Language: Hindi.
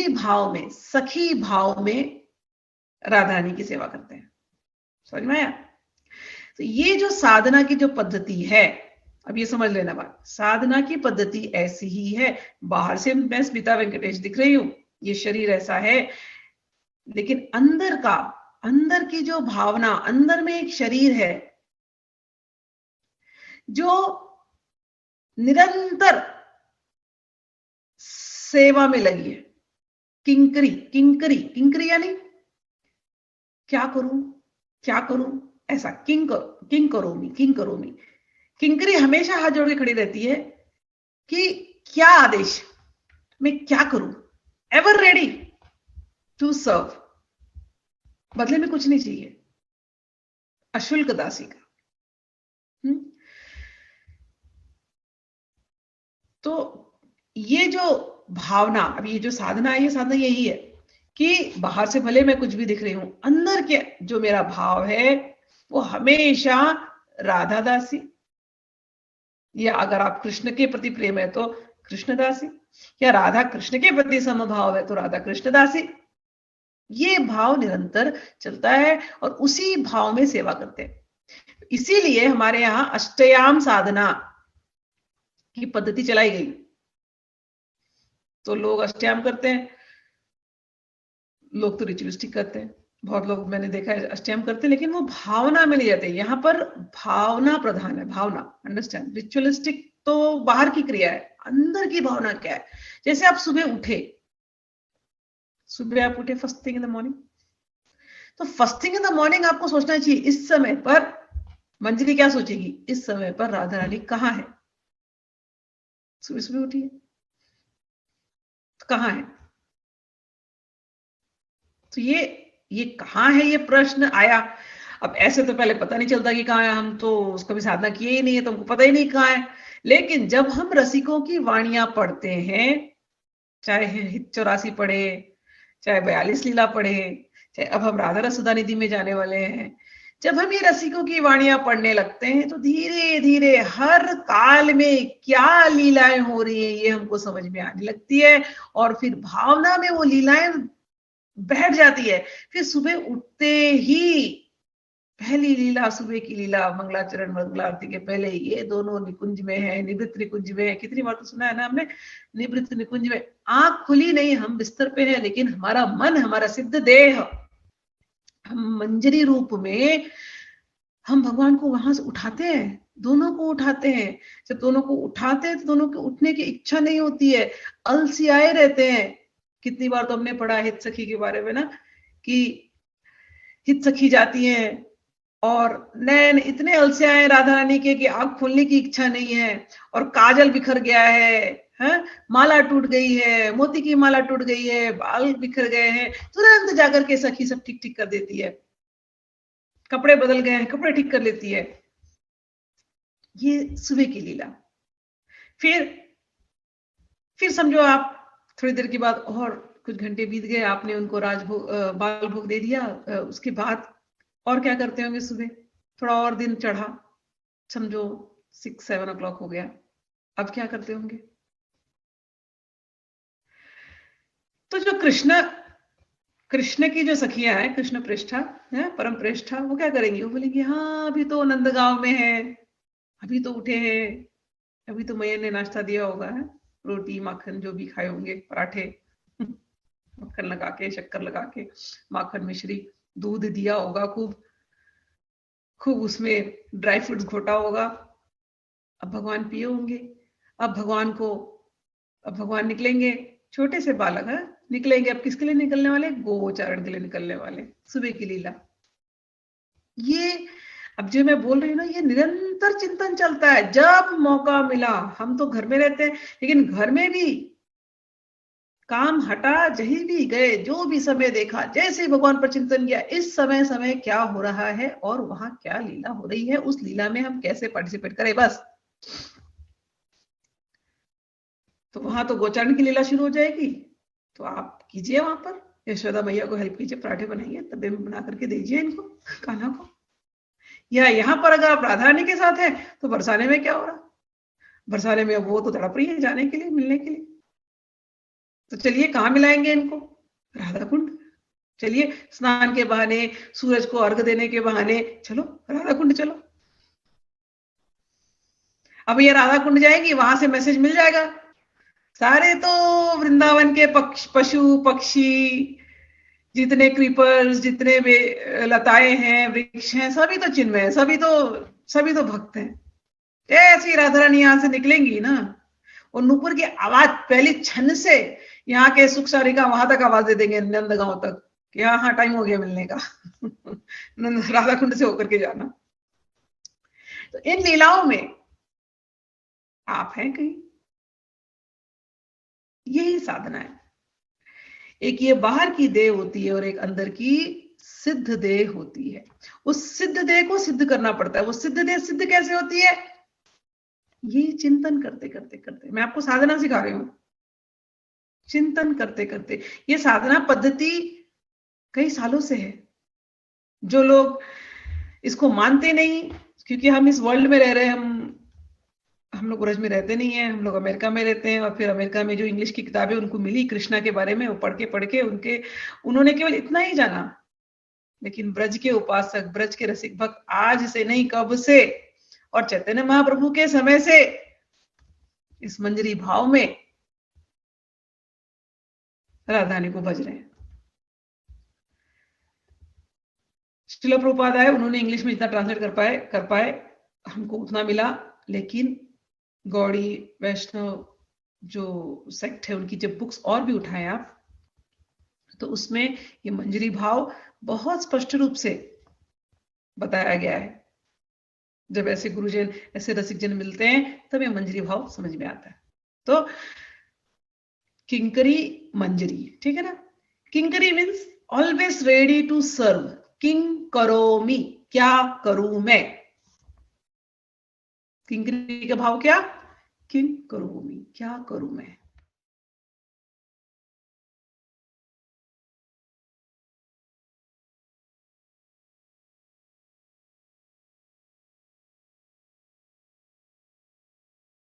उसी भाव में, सखी भाव में राधा रानी की सेवा करते हैं। समझ में आया? तो ये जो साधना की जो पद्धति है, अब ये समझ लेना बात, साधना की पद्धति ऐसी ही है। बाहर से मैं स्मिता वेंकटेश दिख रही हूं, ये शरीर ऐसा है, लेकिन अंदर का, अंदर की जो भावना, अंदर में एक शरीर है जो निरंतर सेवा में लगी है। किंकरी, किंकरी, किंकरी यानी क्या करूं, क्या करूं, ऐसा किंग करोमी, किंग करोमी। किंकरी हमेशा हाथ जोड़ के खड़ी रहती है कि क्या आदेश, मैं क्या करूं, एवर रेडी टू सर्व, बदले में कुछ नहीं चाहिए, अशुल्क दासी का। तो ये जो भावना, अब ये जो साधना है, ये साधना यही है कि बाहर से भले मैं कुछ भी दिख रही हूं, अंदर के जो मेरा भाव है वो हमेशा राधा दासी, या अगर आप कृष्ण के प्रति प्रेम है तो कृष्ण दासी, या राधा कृष्ण के प्रति समभाव है तो राधा कृष्ण दासी। ये भाव निरंतर चलता है और उसी भाव में सेवा करते हैं। इसीलिए हमारे यहां अष्टयाम साधना की पद्धति चलाई गई। तो लोग अष्टयाम करते हैं, लोग तो रिचुअलिस्टिक करते हैं, बहुत लोग मैंने देखा है अष्टयाम करते हैं, लेकिन वो भावना में नहीं जाते। यहां पर भावना प्रधान है, भावना, अंडरस्टैंड। रिचुअलिस्टिक तो बाहर की क्रिया है, अंदर की भावना क्या है। जैसे आप सुबह उठे, सुबह आप उठे first thing in the morning, तो first thing in the morning आपको सोचना चाहिए इस समय पर, मंजरी क्या सोचेगी, इस समय पर राधा रानी कहाँ है। सुबह सुबह उठी है तो कहाँ है। तो ये कहाँ है, ये प्रश्न आया। अब ऐसे तो पहले पता नहीं चलता कि कहाँ है, हम तो उसको भी साधना किए ही नहीं है तो हमको पता ही नहीं कहाँ है। लेकिन जब हम रसिकों की वाणियां पढ़ते हैं, चाहे हित 84 पढ़े, चाहे 42 लीला पढ़े, चाहे अब हम राधा रसुदा निधि में जाने वाले हैं, जब हम ये रसिकों की वाणियां पढ़ने लगते हैं तो धीरे धीरे हर काल में क्या लीलाएं हो रही है ये हमको समझ में आने लगती है, और फिर भावना में वो लीलाएं बैठ जाती है। फिर सुबह उठते ही पहली लीला, सुबह की लीला, मंगलाचरण मंगला आरती के पहले, ये दोनों निकुंज में है, निवृत्त निकुंज में है। कितनी बार तो सुना है ना हमने, निवृत्त निकुंज में। आंख खुली नहीं, हम बिस्तर पे हैं, लेकिन हमारा मन, हमारा सिद्ध देह, हम मंजरी रूप में हम भगवान को वहां से उठाते हैं, दोनों को उठाते हैं। जब दोनों को उठाते हैं तो दोनों को उठने की इच्छा नहीं होती है, अलसियाए रहते हैं। कितनी बार तो हमने पढ़ा हित सखी के बारे में ना, कि हित सखी जाती हैं और नैन इतने अलसियाए राधा रानी के कि आंख खोलने की इच्छा नहीं है, और काजल बिखर गया है, माला टूट गई है, मोती की माला टूट गई है, बाल बिखर गए हैं, तुरंत जाकर के सखी सब ठीक ठीक कर देती है। कपड़े बदल गए हैं, कपड़े ठीक कर लेती है। ये सुबह की लीला। फिर समझो आप थोड़ी देर के बाद और कुछ घंटे बीत गए, आपने उनको राजभोग, बाल भोग दे दिया। उसके बाद और क्या करते होंगे सुबह, थोड़ा और दिन चढ़ा, समझो 6-7 o'clock हो गया, अब क्या करते होंगे। तो जो कृष्ण की जो सखियां हैं, कृष्ण प्रेष्ठा है, परम प्रेष्ठा, वो क्या करेंगी, वो बोलेंगी हाँ अभी तो नंदगांव में है, अभी तो उठे हैं, अभी तो मैया ने नाश्ता दिया होगा, है रोटी माखन जो भी खाए होंगे, पराठे मक्खन लगा के, शक्कर लगा के, माखन मिश्री, दूध दिया होगा, खूब खूब उसमें ड्राई फ्रूट्स घोटा होगा। अब भगवान पिए होंगे। अब भगवान निकलेंगे, छोटे से बालक है, निकलेंगे। अब किसके लिए निकलने वाले, गोचारण के लिए निकलने वाले, सुबह की लीला। ये अब जो मैं बोल रही हूँ ना, ये निरंतर चिंतन चलता है। जब मौका मिला, हम तो घर में रहते हैं, लेकिन घर में भी काम हटा, जहीं भी गए, जो भी समय देखा, जैसे भगवान पर चिंतन किया, इस समय समय क्या हो रहा है और वहां क्या लीला हो रही है, उस लीला में हम कैसे पार्टिसिपेट करें, बस। तो वहां तो गोचारण की लीला शुरू हो जाएगी, तो आप कीजिए वहां पर, यशोदा मैया को हेल्प कीजिए, पराठे बनाइए, तबे में बना करके दीजिए इनको, कान्हा को। या यहाँ पर अगर आप राधा रानी के साथ हैं तो बरसाने में क्या हो रहा, बरसाने में वो तो तड़प रही है जाने के लिए, मिलने के लिए। तो चलिए कहाँ मिलाएंगे इनको? राधा कुंड। चलिए स्नान के बहाने, सूरज को अर्घ देने के बहाने चलो राधा कुंड चलो। अब ये राधा कुंड जाएगी, वहां से मैसेज मिल जाएगा, सारे तो वृंदावन के पशु पक्षी, जितने क्रीपर्स, जितने लताएं हैं, वृक्ष हैं, सभी तो चिन्मय है, सभी तो भक्त हैं। ऐसी राधा रानी यहां से निकलेंगी ना, और नूपुर की आवाज पहली छन से यहाँ के सुख सारिका वहां तक आवाज दे देंगे, नंदगांव तक, कि हाँ टाइम हो गया मिलने का। राधा कुंड से होकर के जाना। तो इन लीलाओं में आप हैं कहीं, यही साधना है। एक ये बाहर की देह होती है और एक अंदर की सिद्ध देह होती है। उस सिद्ध देह को सिद्ध करना पड़ता है। वो सिद्ध देह सिद्ध कैसे होती है? ये चिंतन करते करते करते। मैं आपको साधना सिखा रही हूं, चिंतन करते करते। ये साधना पद्धति कई सालों से है। जो लोग इसको मानते नहीं, क्योंकि हम इस वर्ल्ड में रह रहे हैं, हम लोग ब्रज में रहते नहीं है, हम लोग अमेरिका में रहते हैं, और फिर अमेरिका में जो इंग्लिश की किताबें उनको मिली कृष्णा के बारे में, वो पढ़ के उन्होंने केवल इतना ही जाना। लेकिन ब्रज के उपासक, ब्रज के रसिक भक्त आज से नहीं, कब से, और चैतन्य महाप्रभु के समय से इस मंजरी भाव में राधारानी को भज रहे हैं। श्रील प्रभुपाद आए, उन्होंने इंग्लिश में जितना ट्रांसलेट कर पाए हमको उतना मिला। लेकिन गौड़ी वैष्णव जो सेक्ट है, उनकी जब बुक्स और भी उठाए आप, तो उसमें ये मंजरी भाव बहुत स्पष्ट रूप से बताया गया है। जब ऐसे गुरुजन, ऐसे रसिक जन मिलते हैं, तब ये मंजरी भाव समझ में आता है। तो किंकरी मंजरी, ठीक है ना? किंकरी means always ready to serve. किंग करोमी, क्या करूं मैं। किंकरी का भाव क्या? किंग करोमी, क्या करूं मैं।